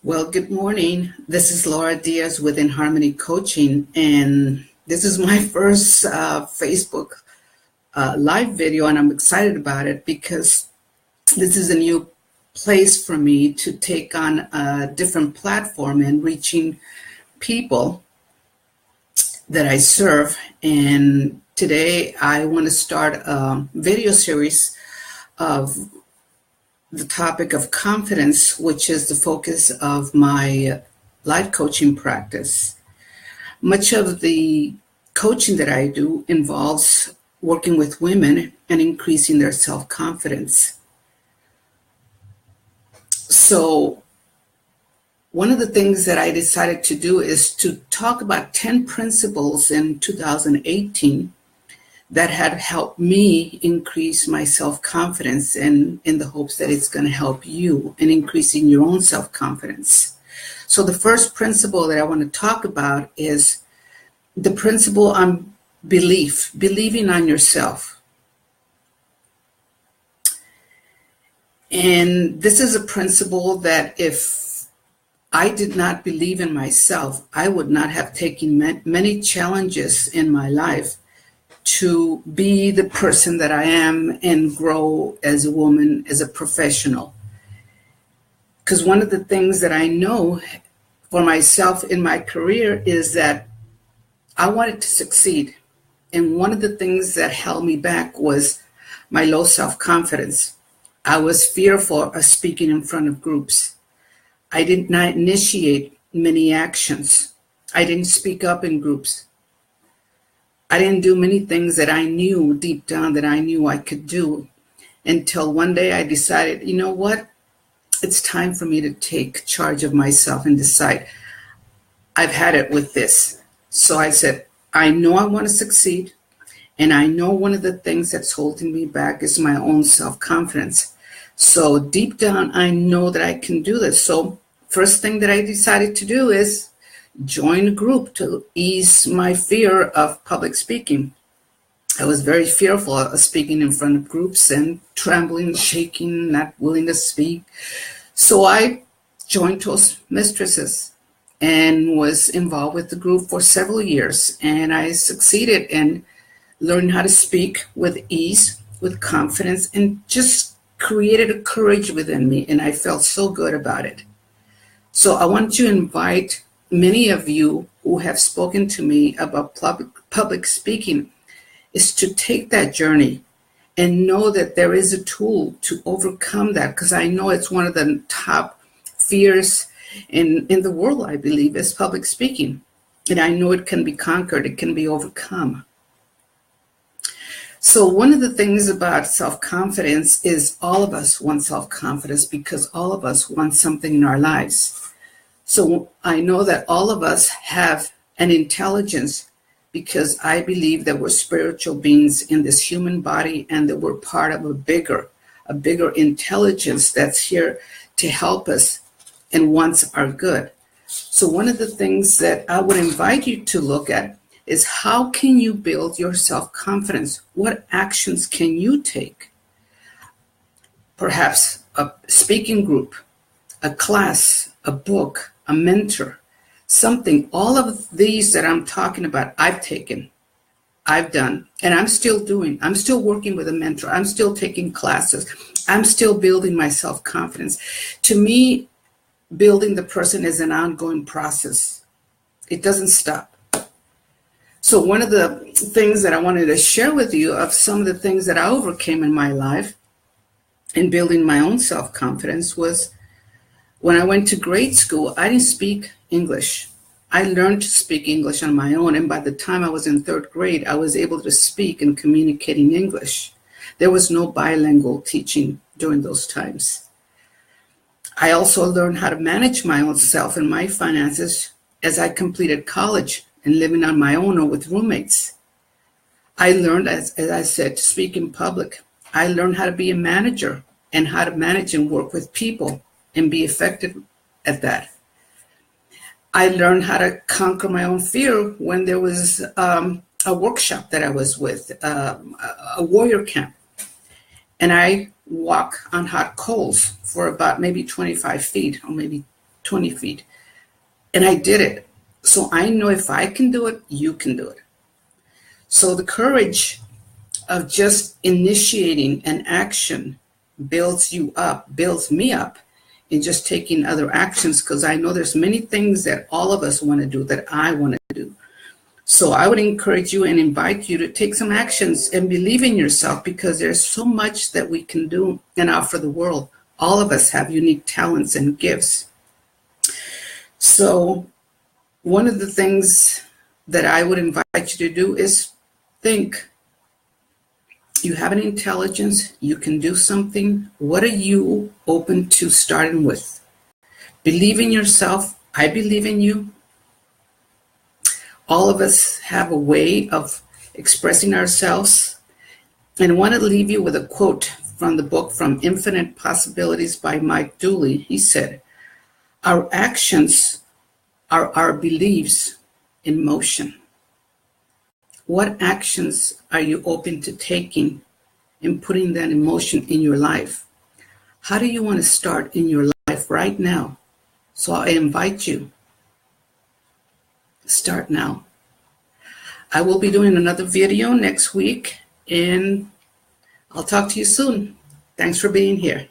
Well, good morning. This is Laura Diaz with In Harmony Coaching, and this is my first Facebook live video, and I'm excited about it because this is a new place for me to take on a different platform and reaching people that I serve. And today I want to start a video series of the topic of confidence, which is the focus of my life coaching practice. Much of the coaching that I do involves working with women and increasing their self-confidence. So one of the things that I decided to do is to talk about 10 principles in 2018 that had helped me increase my self-confidence, and in the hopes that it's going to help you in increasing your own self-confidence. So the first principle that I want to talk about is the principle on believing on yourself. And this is a principle that if I did not believe in myself, I would not have taken many challenges in my life to be the person that I am and grow as a woman, as a professional. Because one of the things that I know for myself in my career is that I wanted to succeed. And one of the things that held me back was my low self-confidence. I was fearful of speaking in front of groups. I did not initiate many actions. I didn't speak up in groups. I didn't do many things that I knew deep down that I knew I could do until one day I decided, you know what? It's time for me to take charge of myself and decide I've had it with this. So I said, I know I want to succeed. And I know one of the things that's holding me back is my own self-confidence. So deep down, I know that I can do this. So first thing that I decided to do is join a group to ease my fear of public speaking. I was very fearful of speaking in front of groups and trembling, shaking, not willing to speak. So I joined Toastmasters and was involved with the group for several years. And I succeeded in learning how to speak with ease, with confidence, and just created a courage within me. And I felt so good about it. So I want to invite many of you who have spoken to me about public speaking is to take that journey and know that there is a tool to overcome that, because I know it's one of the top fears in the world, I believe, is public speaking. And I know it can be conquered, it can be overcome. So one of the things about self-confidence is all of us want self-confidence because all of us want something in our lives. So I know that all of us have an intelligence because I believe that we're spiritual beings in this human body and that we're part of a bigger intelligence that's here to help us and wants our good. So one of the things that I would invite you to look at is how can you build your self-confidence? What actions can you take? Perhaps a speaking group, a class, a book, a mentor, something. All of these that I'm talking about, I've taken, I've done, and I'm still doing. I'm still working with a mentor. I'm still taking classes. I'm still building my self-confidence. To me, building the person is an ongoing process. It doesn't stop. So one of the things that I wanted to share with you of some of the things that I overcame in my life in building my own self-confidence was when I went to grade school, I didn't speak English. I learned to speak English on my own, and by the time I was in third grade, I was able to speak and communicate in English. There was no bilingual teaching during those times. I also learned how to manage my own self and my finances as I completed college and living on my own or with roommates. I learned, as I said, to speak in public. I learned how to be a manager and how to manage and work with people and be effective at that. I learned how to conquer my own fear when there was a workshop that I was with, a warrior camp. And I walk on hot coals for about maybe 25 feet or maybe 20 feet. And I did it. So I know if I can do it, you can do it. So the courage of just initiating an action builds you up, builds me up in just taking other actions, because I know there's many things that all of us want to do that I want to do. So I would encourage you and invite you to take some actions and believe in yourself, because there's so much that we can do and offer the world. All of us have unique talents and gifts. So one of the things that I would invite you to do is think. You have an intelligence, you can do something. What are you open to starting with? Believe in yourself. I believe in you. All of us have a way of expressing ourselves. And I want to leave you with a quote from the book From Infinite Possibilities by Mike Dooley. He said, "Our actions are our beliefs in motion." What actions are you open to taking and putting that in motion in your life? How do you want to start in your life right now? So I invite you, start now. I will be doing another video next week, and I'll talk to you soon. Thanks for being here.